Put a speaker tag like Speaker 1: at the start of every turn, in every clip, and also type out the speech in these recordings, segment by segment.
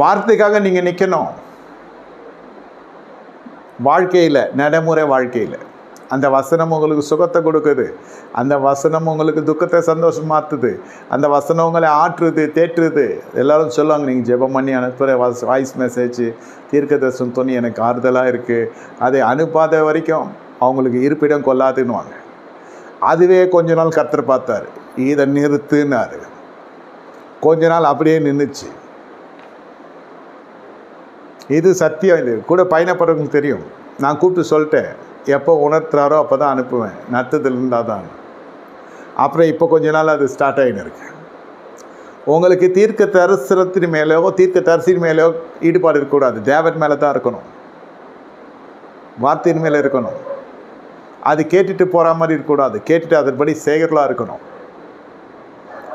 Speaker 1: வார்த்தைக்காக நீங்கள் நிற்கணும். வாழ்க்கையில், நடைமுறை வாழ்க்கையில் அந்த வசனம் உங்களுக்கு சுகத்தை கொடுக்குது. அந்த வசனம் உங்களுக்கு துக்கத்தை சந்தோஷம் மாற்றுது. அந்த வசனம் உங்களை ஆற்றுது, தேற்றுது. எல்லோரும் சொல்லுவாங்க, நீங்கள் ஜெபம் பண்ணி அனுப்புகிற வாய்ஸ் மெசேஜ், தீர்க்கதரிசனம் துணி எனக்கு ஆறுதலாக இருக்குது. அதை அனுப்பாத வரைக்கும் அவங்களுக்கு இருப்பிடம் கொள்ளாதுன்னுவாங்க. அதுவே கொஞ்ச நாள் கர்த்தர் பார்த்தார், இதை நிறுத்துனார். கொஞ்ச நாள் அப்படியே நின்றுச்சு. இது சத்தியம். இது கூட பயணப்படுறவங்களுக்கு தெரியும். நான் கூப்பிட்டு சொல்லிட்டேன், எப்போ உணர்த்துறாரோ அப்போ தான் அனுப்புவேன், நத்தத்தில் இருந்தால் தான். அப்புறம் இப்போ கொஞ்ச நாள் அது ஸ்டார்ட் ஆகின்னு இருக்கு. உங்களுக்கு தீர்க்க தரிசனத்தின் மேலேயோ தீர்க்க தரிசின் மேலேயோ ஈடுபாடு இருக்கக்கூடாது. தேவன் மேலே தான் இருக்கணும், வார்த்தையின் மேலே இருக்கணும். அது கேட்டுட்டு போகிற மாதிரி இருக்கக்கூடாது, கேட்டுட்டு அதன்படி செய்கிறலாம் இருக்கணும்.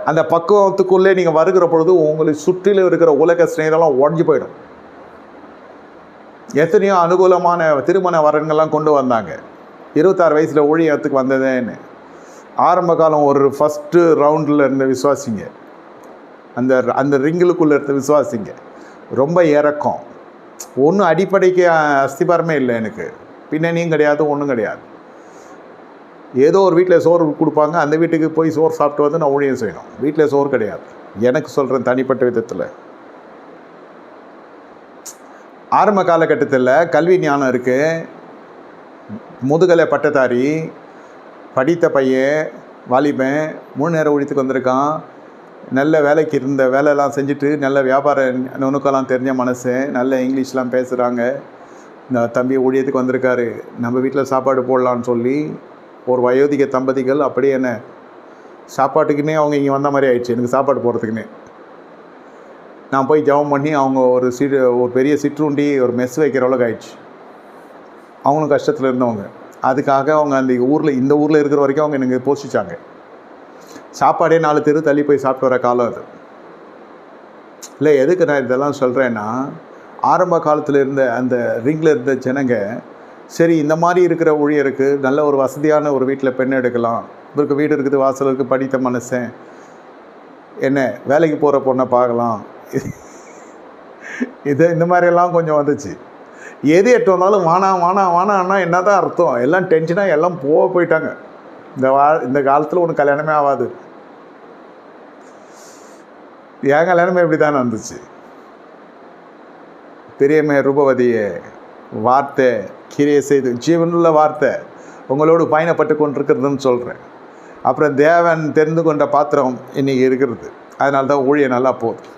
Speaker 1: அந்த பக்குவத்துக்குள்ளே நீங்கள் வருகிற பொழுது உங்களுக்கு சுற்றிலும் இருக்கிற உலக ஸ்நேகம்லாம் உடஞ்சி போயிடும். எத்தனையோ அனுகூலமான திருமண வரன்கள்லாம் கொண்டு வந்தாங்க. 26 வயசில் ஊழியத்துக்கு வந்ததேன்னு. ஆரம்ப காலம் ஒரு ஃபஸ்ட்டு ரவுண்டில் இருந்த விசுவாசிங்க, அந்த ரிங்கிலுக்குள்ளே இருந்த விசுவாசிங்க ரொம்ப இறக்கம். ஒன்றும் அடிப்படைக்கு அஸ்திபாரமே இல்லை. எனக்கு பின்னணியும் கிடையாது, ஒன்றும் கிடையாது. ஏதோ ஒரு வீட்டில் சோறு கொடுப்பாங்க, அந்த வீட்டுக்கு போய் சோறு சாப்பிட்டு வந்து நான் ஊழியம் செய்யணும். வீட்டில் சோறு கிடையாது. எனக்கு சொல்கிறேன், தனிப்பட்ட விதத்தில். ஆரம்ப காலகட்டத்தில் கல்வி ஞானம் இருக்குது, முதுகலை பட்டதாரி, படித்த பையன், வாலிபன், 3 நேரம் ஊழியத்துக்கு வந்திருக்கான். நல்ல வேலைக்கு இருந்த வேலையெல்லாம் செஞ்சுட்டு நல்ல வியாபார நுணுக்கெல்லாம் தெரிஞ்ச மனசு, நல்ல இங்கிலீஷ்லாம் பேசுகிறாங்க. இந்த தம்பி ஊழியத்துக்கு வந்திருக்காரு, நம்ம வீட்டில் சாப்பாடு போடலான்னு சொல்லி ஒரு வயோதிக தம்பதிகள் அப்படியே என்ன சாப்பாட்டுக்குன்னே அவங்க இங்கே வந்த மாதிரி ஆயிடுச்சு. எனக்கு சாப்பாடு போடுறதுக்குன்னே நான் போய் ஜெபம் பண்ணி அவங்க ஒரு பெரிய சிற்றுண்டி, ஒரு மெஸ் வைக்கிற அளவுக்கு ஆயிடுச்சு. அவங்களும் கஷ்டத்தில் இருந்தவங்க. அதுக்காக அவங்க இந்த ஊரில் இருக்கிற வரைக்கும் அவங்க எனக்கு போஷிச்சாங்க. சாப்பாடே 4 தெரு தள்ளி போய் சாப்பிட்டு வர காலம் அது. இல்லை, எதுக்கு நான் இதெல்லாம் சொல்கிறேன்னா, ஆரம்ப காலத்தில் இருந்த அந்த ரிங்கில் இருந்த ஜனங்க, சரி இந்த மாதிரி இருக்கிற ஊழியருக்கு நல்ல ஒரு வசதியான ஒரு வீட்டில் பெண் எடுக்கலாம், இவருக்கு வீடு இருக்குது, வாசல் இருக்குது, படித்த மனுஷன், என்ன வேலைக்கு போகிற பொண்ணை பார்க்கலாம், இந்த மாதிரியெல்லாம் கொஞ்சம் வந்துச்சு. எது எட்டு வந்தாலும் வானா என்ன தான் அர்த்தம்? எல்லாம் டென்ஷனாக எல்லாம் போயிட்டாங்க. இந்த காலத்தில் ஒன்று கல்யாணமே ஆகாது. என் கல்யாணமே இப்படி தானே வந்துச்சு. பெரியம்மை ரூபவதியே, வார்த்தை கிரியை செய்து ஜீவனுள்ள வார்த்தை உங்களோடு பயணப்பட்டு கொண்டிருக்கிறதுன்னு சொல்கிறேன். அப்புறம் தேவன் தெரிந்து கொண்ட பாத்திரம் இன்றைக்கி இருக்கிறது. அதனால தான் ஊழியம் நல்லா போகுது.